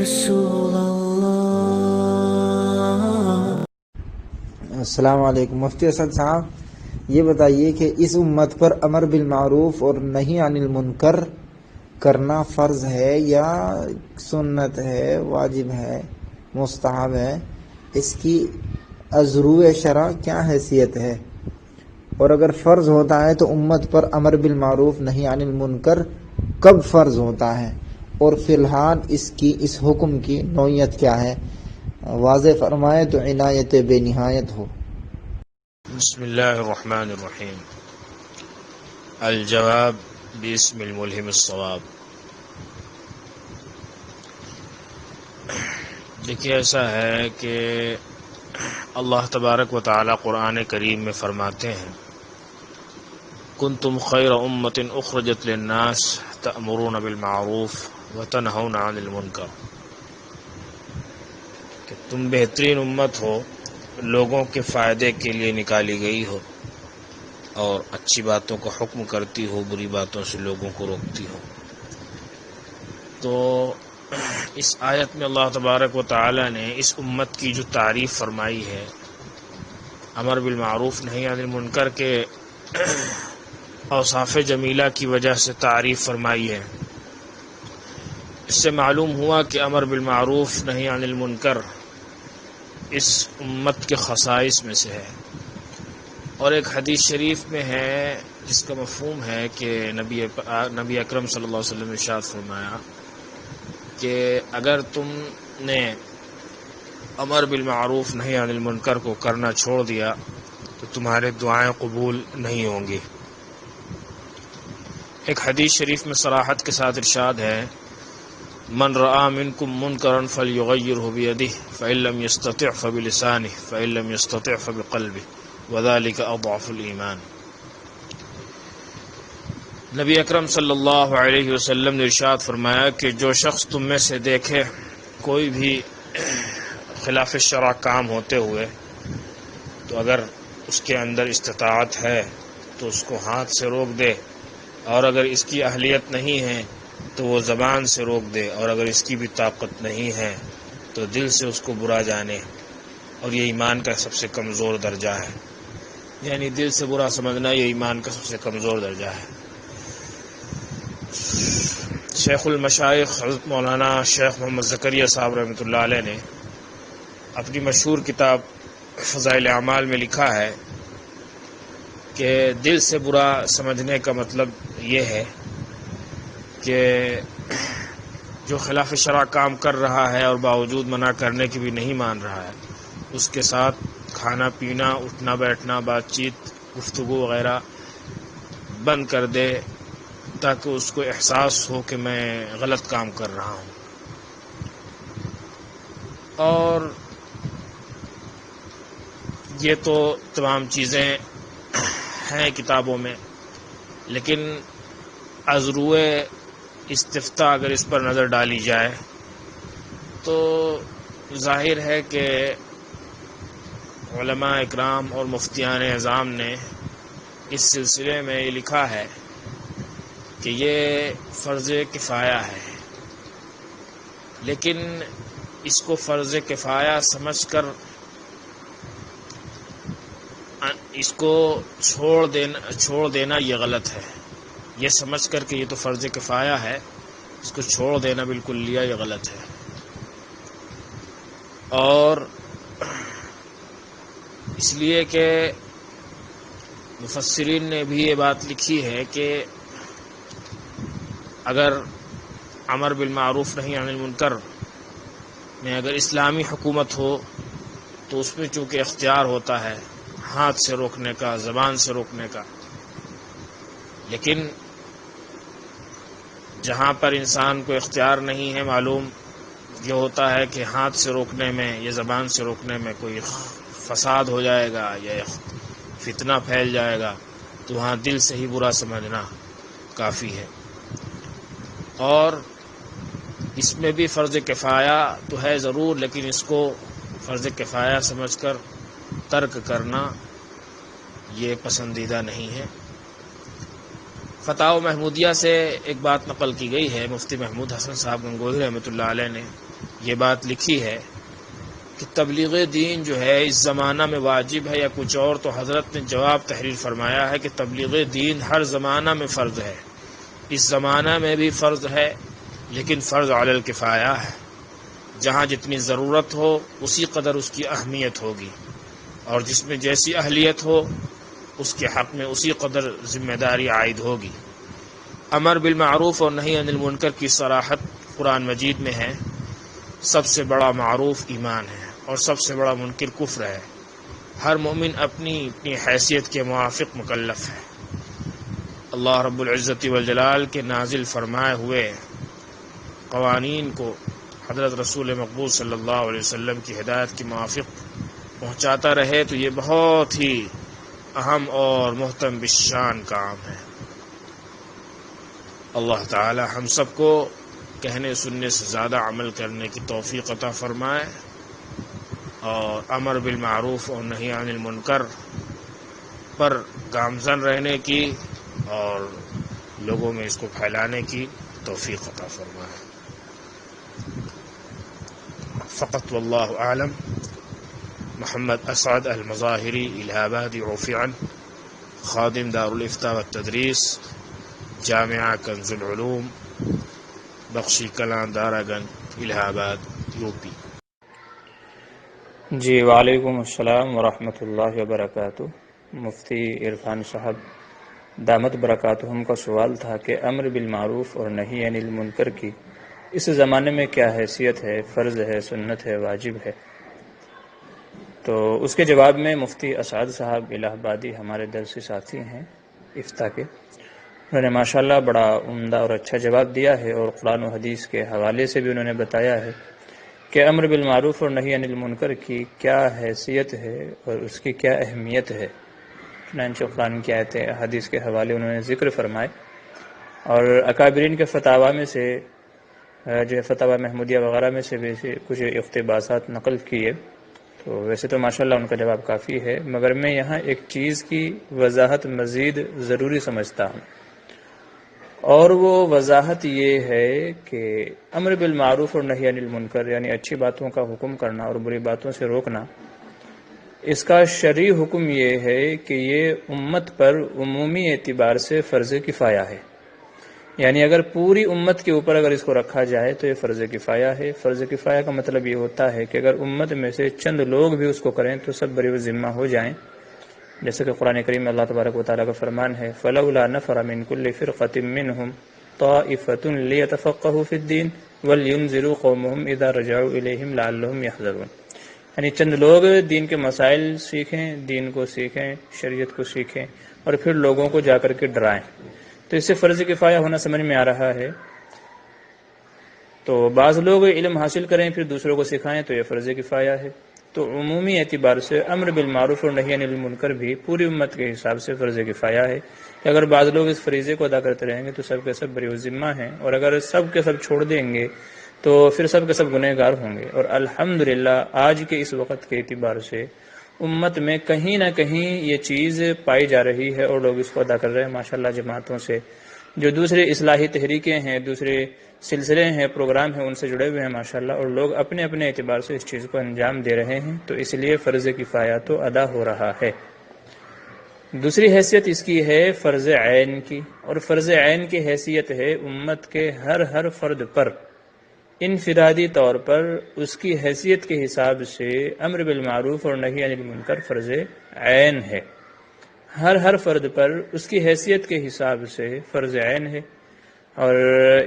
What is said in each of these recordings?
رسول اللہ۔ السلام علیکم مفتی اسد صاحب، یہ بتائیے کہ اس امت پر امر بالمعروف اور نہی عن المنکر کرنا فرض ہے یا سنت ہے، واجب ہے، مستحب ہے؟ اس کی ازروع شرع کیا حیثیت ہے؟ اور اگر فرض ہوتا ہے تو امت پر امر بالمعروف نہی عن المنکر کب فرض ہوتا ہے؟ اور فی الحال اس حکم کی نوعیت کیا ہے؟ واضح فرمائے تو عنایت بے نہایت ہو۔ بسم اللہ الرحمن الرحیم۔ الجواب باسم الملہم الصواب۔ دیکھیے، ایسا ہے کہ اللہ تبارک و تعالی قرآن کریم میں فرماتے ہیں، کنتم خیر امۃ اخرجت للناس تأمرون بالمعروف وتنہون عن المنکر، کہ تم بہترین امت ہو، لوگوں کے فائدے کے لیے نکالی گئی ہو اور اچھی باتوں کا حکم کرتی ہو، بری باتوں سے لوگوں کو روکتی ہو۔ تو اس آیت میں اللہ تبارک و تعالی نے اس امت کی جو تعریف فرمائی ہے، امر بالمعروف نہی عن المنکر کے اوصاف جمیلہ کی وجہ سے تعریف فرمائی ہے۔ اس سے معلوم ہوا کہ امر بالمعروف نہی عن المنکر اس امت کے خصائص میں سے ہے۔ اور ایک حدیث شریف میں ہے جس کا مفہوم ہے کہ نبی اکرم صلی اللہ علیہ وسلم نے ارشاد فرمایا کہ اگر تم نے امر بالمعروف نہی عن المنکر کو کرنا چھوڑ دیا تو تمہارے دعائیں قبول نہیں ہوں گی۔ ایک حدیث شریف میں صراحت کے ساتھ ارشاد ہے، من رآ منکم منکرا فلیغیرہ بیدہ فإن لم یستطع فبلسانہ فإن لم یستطع فبقلبہ وذلک اضعف الایمان۔ نبی اکرم صلی اللہ علیہ وسلم نے ارشاد فرمایا کہ جو شخص تم میں سے دیکھے کوئی بھی خلاف شرع کام ہوتے ہوئے، تو اگر اس کے اندر استطاعت ہے تو اس کو ہاتھ سے روک دے، اور اگر اس کی اہلیت نہیں ہے تو وہ زبان سے روک دے، اور اگر اس کی بھی طاقت نہیں ہے تو دل سے اس کو برا جانے۔ اور یہ ایمان کا سب سے کمزور درجہ ہے، یعنی دل سے برا سمجھنا یہ ایمان کا سب سے کمزور درجہ ہے۔ شیخ المشائخ حضرت مولانا شیخ محمد زکریا صاحب رحمۃ اللہ علیہ نے اپنی مشہور کتاب فضائل اعمال میں لکھا ہے کہ دل سے برا سمجھنے کا مطلب یہ ہے کہ جو خلاف شرع کام کر رہا ہے اور باوجود منع کرنے کی بھی نہیں مان رہا ہے، اس کے ساتھ کھانا پینا، اٹھنا بیٹھنا، بات چیت، گفتگو وغیرہ بند کر دے تاکہ اس کو احساس ہو کہ میں غلط کام کر رہا ہوں۔ اور یہ تو تمام چیزیں ہیں کتابوں میں، لیکن ازروع استفتاء اگر اس پر نظر ڈالی جائے تو ظاہر ہے کہ علماء اکرام اور مفتیان اعظام نے اس سلسلے میں یہ لکھا ہے کہ یہ فرض کفایہ ہے، لیکن اس کو فرض کفایہ سمجھ کر اس کو چھوڑ دینا یہ غلط ہے۔ یہ سمجھ کر کہ یہ تو فرض کفایہ ہے، اس کو چھوڑ دینا بالکل لیا یہ غلط ہے۔ اور اس لیے کہ مفسرین نے بھی یہ بات لکھی ہے کہ اگر امر بالمعروف نہی عن المنکر میں اگر اسلامی حکومت ہو تو اس میں چونکہ اختیار ہوتا ہے ہاتھ سے روکنے کا، زبان سے روکنے کا، لیکن جہاں پر انسان کو اختیار نہیں ہے، معلوم یہ ہوتا ہے کہ ہاتھ سے روکنے میں یا زبان سے روکنے میں کوئی فساد ہو جائے گا یا فتنہ پھیل جائے گا، تو وہاں دل سے ہی برا سمجھنا کافی ہے۔ اور اس میں بھی فرض کفایہ تو ہے ضرور، لیکن اس کو فرض کفایہ سمجھ کر ترک کرنا یہ پسندیدہ نہیں ہے۔ فتاوی محمودیہ سے ایک بات نقل کی گئی ہے، مفتی محمود حسن صاحب گنگوہی رحمۃ اللہ علیہ نے یہ بات لکھی ہے کہ تبلیغ دین جو ہے اس زمانہ میں واجب ہے یا کچھ اور، تو حضرت نے جواب تحریر فرمایا ہے کہ تبلیغ دین ہر زمانہ میں فرض ہے، اس زمانہ میں بھی فرض ہے، لیکن فرض علی الکفایہ ہے۔ جہاں جتنی ضرورت ہو اسی قدر اس کی اہمیت ہوگی، اور جس میں جیسی اہلیت ہو اس کے حق میں اسی قدر ذمہ داری عائد ہوگی۔ امر بالمعروف اور نہی عن المنکر کی صراحت قرآن مجید میں ہے۔ سب سے بڑا معروف ایمان ہے اور سب سے بڑا منکر کفر ہے۔ ہر مومن اپنی اپنی حیثیت کے موافق مکلف ہے۔ اللہ رب العزت والجلال کے نازل فرمائے ہوئے قوانین کو حضرت رسول مقبول صلی اللہ علیہ وسلم کی ہدایت کے موافق پہنچاتا رہے تو یہ بہت ہی اہم اور محترم بالشان کام ہے۔ اللہ تعالی ہم سب کو کہنے سننے سے زیادہ عمل کرنے کی توفیق عطا فرمائے، اور امر بالمعروف اور نہی عن المنکر پر گامزن رہنے کی اور لوگوں میں اس کو پھیلانے کی توفیق عطا فرمائے۔ فقط واللہ اعلم۔ محمد اسعد المظاہری، الہ آبادی رفیعا، خادم دار الافتاء والتدریس، جامعہ کنز العلوم، بخشی کلان دارا گنج، الہ آباد، یوپی۔ جی وعلیکم السلام ورحمۃ اللہ وبرکاتہ۔ مفتی عرفان صاحب دامت برکاتہم کا سوال تھا کہ امر بالمعروف اور نہی عن المنکر کی اس زمانے میں کیا حیثیت ہے، فرض ہے، سنت ہے، واجب ہے؟ تو اس کے جواب میں مفتی اسعد صاحب الہ آبادی ہمارے درسی ساتھی ہیں افتاء کے، انہوں نے ماشاءاللہ بڑا عمدہ اور اچھا جواب دیا ہے، اور قرآن و حدیث کے حوالے سے بھی انہوں نے بتایا ہے کہ امر بالمعروف اور نہی عن المنکر کی کیا حیثیت ہے اور اس کی کیا اہمیت ہے۔ چنانچہ قرآن کی آیتیں حدیث کے حوالے انہوں نے ذکر فرمائے، اور اکابرین کے فتاوی میں سے جو ہے فتاوی محمودیہ وغیرہ میں سے بھی کچھ اقتباسات نقل کیے، تو ویسے تو ماشاءاللہ ان کا جواب کافی ہے، مگر میں یہاں ایک چیز کی وضاحت مزید ضروری سمجھتا ہوں، اور وہ وضاحت یہ ہے کہ امر بالمعروف اور نہی عن المنکر یعنی اچھی باتوں کا حکم کرنا اور بری باتوں سے روکنا، اس کا شرعی حکم یہ ہے کہ یہ امت پر عمومی اعتبار سے فرض کفایہ ہے، یعنی اگر پوری امت کے اوپر اگر اس کو رکھا جائے تو یہ فرض کفایہ ہے۔ فرض کفایہ کا مطلب یہ ہوتا ہے کہ اگر امت میں سے چند لوگ بھی اس کو کریں تو سب بری ذمہ ہو جائیں، جیسے کہ قرآن کریم میں اللہ تبارک و تعالیٰ کا فرمان ہے فَلَوْلَا نَفَرَ مِن كُلِّ فِرْقَةٍ مِّنْهُمْ طَائِفَةٌ لِيَتَفَقَّهُوا فِي الدِّينِ وَلْيُنذِرُوا قَوْمَهُمْ إِذَا رَجَعُوا إِلَيْهِمْ لَعَلَّهُمْ يَحْذَرُونَ، یعنی چند لوگ دین کے مسائل سیکھیں، دین کو سیکھیں، شریعت کو سیکھیں، اور پھر لوگوں کو جا کر کے ڈرائیں، تو اس سے فرض کفایہ ہونا سمجھ میں آ رہا ہے۔ تو بعض لوگ علم حاصل کریں پھر دوسروں کو سکھائیں تو یہ فرض کفایہ ہے۔ تو عمومی اعتبار سے امر بالمعروف اور نہی عن المنکر بھی پوری امت کے حساب سے فرض کفایہ ہے کہ اگر بعض لوگ اس فریضے کو ادا کرتے رہیں گے تو سب کے سب بری ذمہ ہیں، اور اگر سب کے سب چھوڑ دیں گے تو پھر سب کے سب گنہگار ہوں گے۔ اور الحمدللہ آج کے اس وقت کے اعتبار سے امت میں کہیں نہ کہیں یہ چیز پائی جا رہی ہے اور لوگ اس کو ادا کر رہے ہیں ماشاءاللہ، جماعتوں سے، جو دوسرے اصلاحی تحریکیں ہیں، دوسرے سلسلے ہیں، پروگرام ہیں، ان سے جڑے ہوئے ہیں ماشاءاللہ، اور لوگ اپنے اپنے اعتبار سے اس چیز کو انجام دے رہے ہیں، تو اس لیے فرض کفایہ تو ادا ہو رہا ہے۔ دوسری حیثیت اس کی ہے فرض عین کی، اور فرض عین کی حیثیت ہے امت کے ہر فرد پر انفرادی طور پر اس کی حیثیت کے حساب سے امر بالمعروف اور نہی عن المنکر فرض عین ہے، ہر فرد پر اس کی حیثیت کے حساب سے فرض عین ہے۔ اور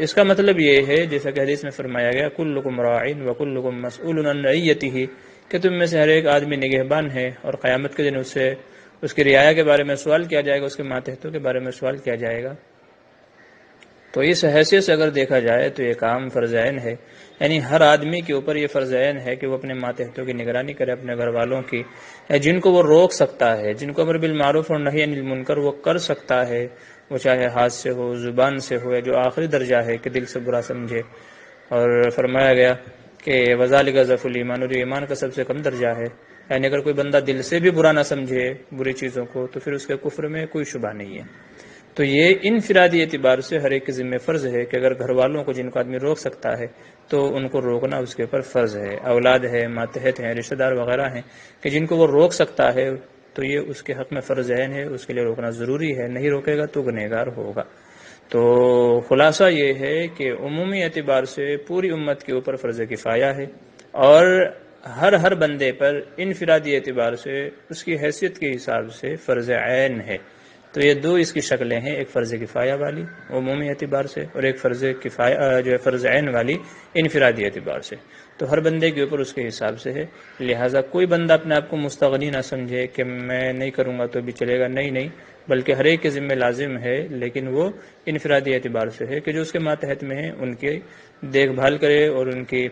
اس کا مطلب یہ ہے جیسا کہ حدیث میں فرمایا گیا کلکم راع وکلکم مسئول عن رعیتہ، کہ تم میں سے ہر ایک آدمی نگہبان ہے، اور قیامت کے دن اس کی رعایا کے بارے میں سوال کیا جائے گا، اس کے ماتحتوں کے بارے میں سوال کیا جائے گا۔ تو اس حیثیت سے اگر دیکھا جائے تو یہ کام فرض عین ہے، یعنی ہر آدمی کے اوپر یہ فرض عین ہے کہ وہ اپنے ماتحتوں کی نگرانی کرے، اپنے گھر والوں کی، جن کو وہ روک سکتا ہے، جن کو امر بالمعروف اور نہی عن المنکر وہ کر سکتا ہے، وہ چاہے ہاتھ سے ہو، زبان سے ہو، یا جو آخری درجہ ہے کہ دل سے برا سمجھے۔ اور فرمایا گیا کہ وذالک ضعف الایمان، اور ایمان کا سب سے کم درجہ ہے، یعنی اگر کوئی بندہ دل سے بھی برا نہ سمجھے بری چیزوں کو تو پھر اس کے کفر میں کوئی شبہ نہیں ہے۔ تو یہ انفرادی اعتبار سے ہر ایک کے ذمہ فرض ہے کہ اگر گھر والوں کو جن کو آدمی روک سکتا ہے تو ان کو روکنا اس کے اوپر فرض ہے. اولاد ہے، ماتحت ہیں، رشتہ دار وغیرہ ہیں کہ جن کو وہ روک سکتا ہے تو یہ اس کے حق میں فرض عین ہے، اس کے لیے روکنا ضروری ہے. نہیں روکے گا تو گنہگار ہوگا. تو خلاصہ یہ ہے کہ عمومی اعتبار سے پوری امت کے اوپر فرض کفایہ ہے، اور ہر بندے پر انفرادی اعتبار سے اس کی حیثیت کے حساب سے فرض عین ہے. تو یہ دو اس کی شکلیں ہیں، ایک فرض کفایہ والی عمومی اعتبار سے، اور ایک فرض کفایہ جو ہے فرض عین والی انفرادی اعتبار سے. تو ہر بندے کے اوپر اس کے حساب سے ہے. لہٰذا کوئی بندہ اپنے آپ کو مستغنی نہ سمجھے کہ میں نہیں کروں گا تو بھی چلے گا. نہیں، بلکہ ہر ایک کے ذمہ لازم ہے، لیکن وہ انفرادی اعتبار سے ہے کہ جو اس کے ماتحت میں ہیں ان کی دیکھ بھال کرے اور ان کی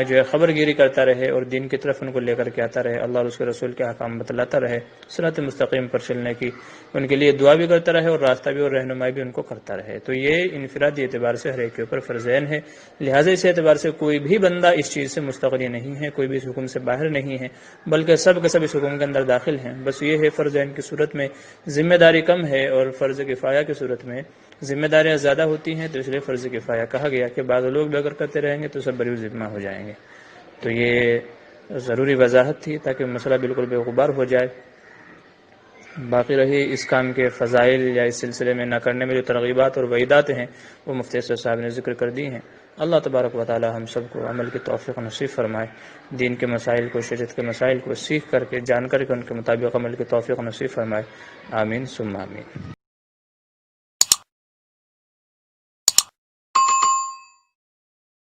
جو ہے خبر گیری کرتا رہے اور دین کی طرف ان کو لے کر کے آتا رہے، اللہ اور اس کے رسول کے احکام بتلاتا رہے، صراط مستقیم پر چلنے کی ان کے لیے دعا بھی کرتا رہے اور راستہ بھی اور رہنمائی بھی ان کو کرتا رہے. تو یہ انفرادی اعتبار سے ہر ایک کے اوپر فرض عین ہے. لہٰذا اس اعتبار سے کوئی بھی بندہ اس چیز سے مستغنی نہیں ہے، کوئی بھی اس حکم سے باہر نہیں ہے، بلکہ سب کے سب اس حکم کے اندر داخل ہیں. بس یہ ہے فرض عین کی صورت میں ذمہ داری کم ہے اور فرض کفایہ کی صورت میں ذمہ داریاں زیادہ ہوتی ہیں، تو اس لیے فرض کفایہ کہا گیا کہ بعض لوگ بھی اگر کرتے رہیں گے تو سب بری ذمہ ہو جائیں گے. تو یہ ضروری وضاحت تھی تاکہ مسئلہ بالکل بے غبار ہو جائے. باقی رہی اس کام کے فضائل یا اس سلسلے میں نہ کرنے میں جو ترغیبات اور وعیدات ہیں وہ مفتی اسد صاحب نے ذکر کر دی ہیں. اللہ تبارک و تعالی ہم سب کو عمل کی توفیق نصیب فرمائے، دین کے مسائل کو، شریعت کے مسائل کو سیکھ کر کے، جان کر کے ان کے مطابق عمل کی توفیق نصیب فرمائے. آمین ثم آمین.